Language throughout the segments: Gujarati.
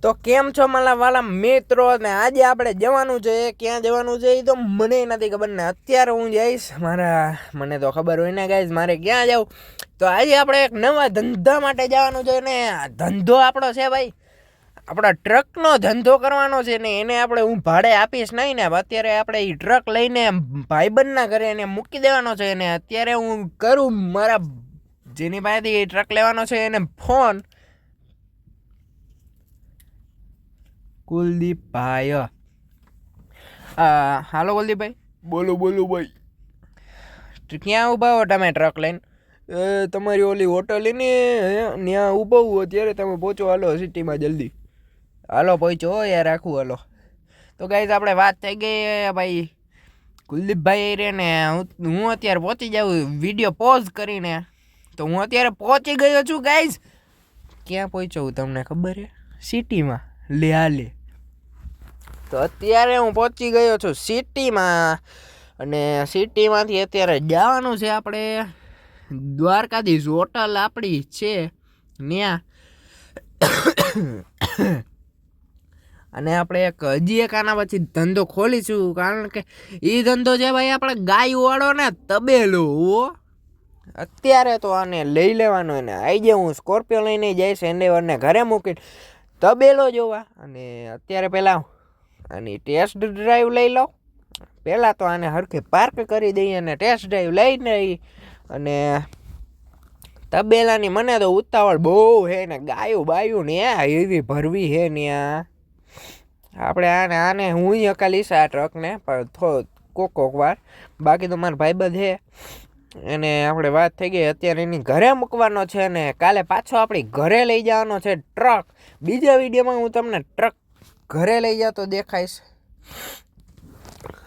તો કેમ છો મારા વાલા મિત્રો ને આજે આપણે જવાનું છે ક્યાં જવાનું છે એ તો મને નથી ખબર ને અત્યારે હું જઈશ મને તો ખબર હોય ને ગાઈઝ મારે ક્યાં જાવ તો આજે આપણે એક નવા ધંધા માટે જવાનું છે ને ધંધો આપણો છે ભાઈ આપણા ટ્રકનો ધંધો કરવાનો છે ને એને આપણે હું ભાડે આપીશ નહીં ને અત્યારે આપણે એ ટ્રક લઈને ભાઈબંધના ઘરે એને મૂકી દેવાનો છે ને અત્યારે હું કરું મારા જેની પાસેથી એ ટ્રક લેવાનો છે એને ફોન કુલદીપભાઈ હાલો કુલદીપભાઈ બોલો ભાઈ ક્યાં ઊભા હો તમે ટ્રક લઈને તમારી ઓલી હોટલ ને ત્યાં ઊભો હું અત્યારે તમે પહોંચો હાલો સિટીમાં જલ્દી હાલો પહોંચો યાર રાખું હાલો તો ગાઈઝ આપણે વાત થઈ ગઈ ભાઈ કુલદીપભાઈ રે ને હું અત્યારે પહોંચી જાઉં વિડીયો પોઝ કરીને તો હું અત્યારે પહોંચી ગયો છું ગાઈઝ ક્યાં પહોંચ્યો હું તમને ખબર છે સિટીમાં લે તો અત્યારે હું પહોંચી ગયો છું સિટીમાં અને સિટીમાંથી અત્યારે જવાનું છે આપણે દ્વારકાધીશ હોટલ આપણી છે ત્યાં અને આપણે હજી એક આના પછી ધંધો ખોલીશું કારણ કે એ ધંધો છે ભાઈ આપણે ગાયવાળો ને તબેલો અત્યારે તો આને લઈ લેવાનો ને આજે હું સ્કોર્પિયો લઈને જઈશ એન્ડેવરને ઘરે મૂકીને તબેલો જોવા અને અત્યારે પહેલાં આની ટેસ્ટ ડ્રાઈવ લઈ લો પહેલાં તો આને હરખે પાર્ક કરી દઈએ અને ટેસ્ટ ડ્રાઈવ લઈને અને તબેલાની મને તો ઉતાવળ બહુ છે ને ગાયું બાયું ને એવી ભરવી છે ને આપણે આને હું હકાલીશ આ ટ્રકને પણ કોક વાર બાકી તો મારા ભાઈબંધ છે એને આપણે વાત થઈ ગઈ અત્યારે એની ઘરે મૂકવાનો છે ને કાલે પાછો આપણી ઘરે લઈ જવાનો છે ટ્રક બીજા વિડીયોમાં હું તમને ટ્રક ઘરે લઈ જતો દેખાઈશ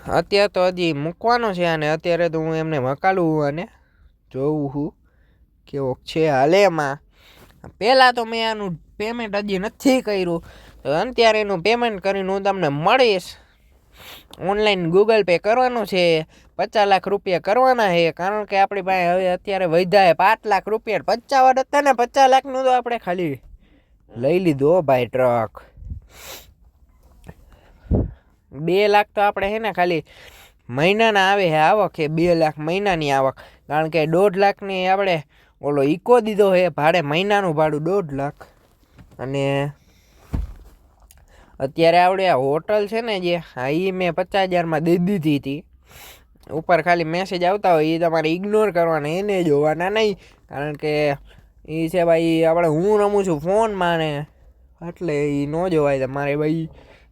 અત્યારે તો હજી મૂકવાનો છે અને અત્યારે તો હું એમને મકાલું અને જોઉં છું કેવો છે હાલે એમાં પહેલાં તો મેં આનું પેમેન્ટ હજી નથી કર્યું તો અત્યારે એનું પેમેન્ટ કરીને હું તમને મળીશ ઓનલાઈન ગૂગલ પે કરવાનું છે 50 લાખ રૂપિયા કરવાના છે કારણ કે આપણી પાસે હવે અત્યારે વધ્યા 5 લાખ રૂપિયા 50 હતા ને 50 લાખનું તો આપણે ખાલી લઈ લીધો ભાઈ ટ્રક 2 લાખ તો આપણે છે ને ખાલી મહિનાના આવે છે આવક છે 2 લાખ મહિનાની આવક કારણ કે 1.5 લાખની આપણે ઓલો ઇકો દીધો છે ભાડે મહિનાનું ભાડું 1.5 લાખ અને અત્યારે આપણે આ હોટલ છે ને જે એ મેં 50,000માં દઈ દીધી હતી ઉપર ખાલી મેસેજ આવતા હોય એ તમારે ઇગ્નોર કરવાના એને જોવાના નહીં કારણ કે એ છે ભાઈ આપણે હું રમું છું ફોનમાં ને એટલે એ ન જોવાય તમારે ભાઈ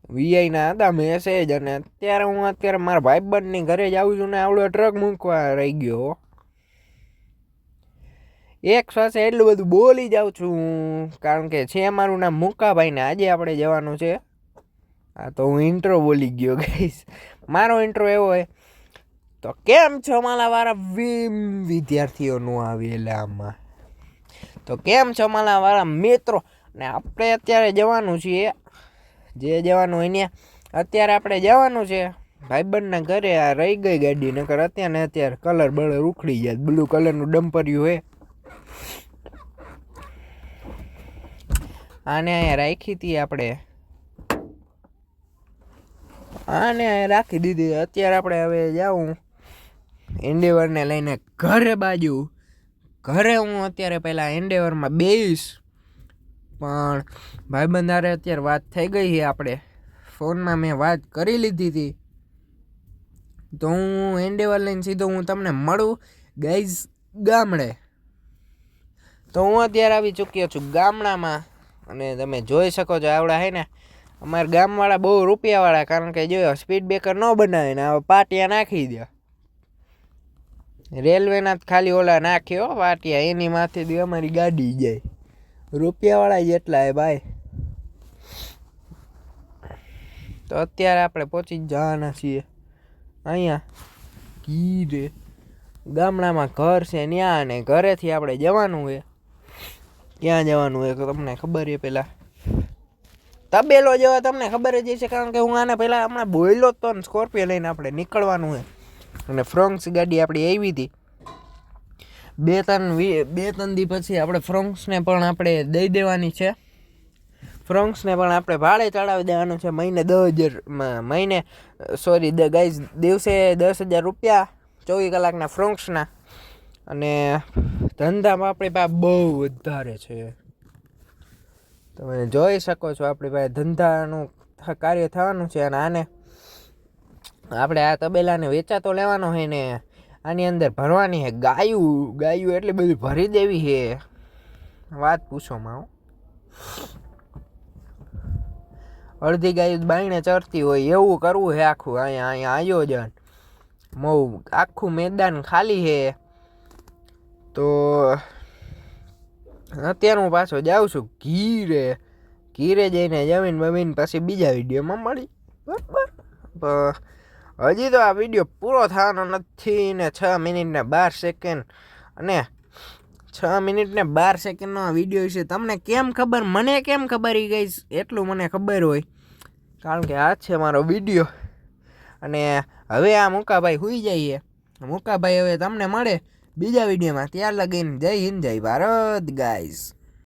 વીઆઈના હતા મેસેજ અને અત્યારે મારા ભાઈબંધની ઘરે જ આવું છું ને આવડો ટ્રક મૂકવા રહી ગયો એક સાથે એટલું બધું બોલી જાઉં છું કારણ કે છે મારું નામ મુકાભાઈ ને આજે આપણે જવાનું છે હા તો હું ઇન્ટ્રો બોલી ગયો ગાઈસ મારો ઇન્ટ્રો એવો હોય તો કેમ છો મારા વાળા વિદ્યાર્થીઓ નું આવી એટલે આમાં તો કેમ છો મારા વાળા મિત્રો ને આપણે અત્યારે જવાનું છીએ જે જવાનું હોય ને અત્યારે આપણે જવાનું છે ભાઈબંધના ઘરે આ રહી ગઈ ગાડી નકર અત્યારે કલર બળર ઉખડી જાય બ્લુ કલરનું ડમ્પર્યું હે આને અહીંયા રાખી હતી આપણે આને રાખી દીધી અત્યારે આપણે હવે જાઉં એન્ડેવરને લઈને ઘરે હું અત્યારે પહેલાં એન્ડેવરમાં બેસીશ પણ ભાઈબંધારે અત્યારે વાત થઈ ગઈ છે આપણે ફોનમાં મેં વાત કરી લીધી હતી તો હું એન્ડેવર લઈને સીધો હું તમને મળું ગાઈઝ ગામડે તો હું અત્યારે આવી ચૂક્યો છું ગામડામાં અને તમે જોઈ શકો છો આવડા હે ને અમારા ગામવાળા બહુ રૂપિયાવાળા કારણ કે જો સ્પીડ બ્રેકર ન બનાવે ને હવે પાટિયા નાખી દે રેલવેના ખાલી ઓલા નાખ્યો પાટિયા એની માથેથી અમારી ગાડી જાય રૂપિયાવાળા જેટલા હે ભાઈ તો અત્યારે આપણે પહોંચી જવાના છીએ અહીંયા કીરે ગામડામાં ઘર છે ત્યાં અને ઘરેથી આપણે જવાનું છે ક્યાં જવાનું હોય તમને ખબર છે પહેલાં તબેલો જેવા તમને ખબર જ છે કારણ કે હું આને પહેલાં હમણાં બોલ્યો તો ને સ્કોર્પિયો લઈને આપણે નીકળવાનું છે અને ફ્રોન્ક્સ ગાડી આપણી આવી હતી બે ત્રણ દી પછી આપણે ફ્રોન્ક્સને પણ આપણે દઈ દેવાની છે ફ્રોન્ક્સને પણ આપણે ભાડે ચડાવી દેવાનું છે મહિને 10,000 મહિને સોરી ગાઈઝ દિવસે 10,000 રૂપિયા 24 કલાકના ફ્રોન્ક્સના. અને ધંધામાં આપણી પાસે બહુ વધારે છે, તમે જોઈ શકો છો. આપણી પાસે ધંધાનું કાર્ય થવાનું છે. અને આને આપણે આ તબેલાને વેચાતો લેવાનો હોય ને આની અંદર ભરવાની છે ગાયું એટલી બધી ભરી દેવી છે, વાત પૂછોમાં. અડધી ગાયું બાયણે ચરતી હોય એવું કરવું છે આખું. અહીંયા આયોજન આખું મેદાન ખાલી છે. તો અત્યારે હું પાછો જાઉં છું ઘીરે જઈને જમીન બમીન પછી બીજા વિડીયોમાં મળી બરાબર. હજી તો આ વિડીયો પૂરો થવાનો નથી ને 6 મિનિટ ને 12 સેકન્ડ અને 6 મિનિટ ને 12 સેકન્ડનો આ વિડીયો છે. તમને કેમ ખબર, મને કેમ ખબર એ ગઈ એટલું મને ખબર હોય, કારણ કે આ છે મારો વિડીયો. અને હવે આ મુકાભાઈ સુઈ જઈએ. મુકાભાઈ હવે તમને મળે બીજા વિડીયોમાં. ત્યાર લગીને જય હિન્દ જય ભારત ગાઈઝ.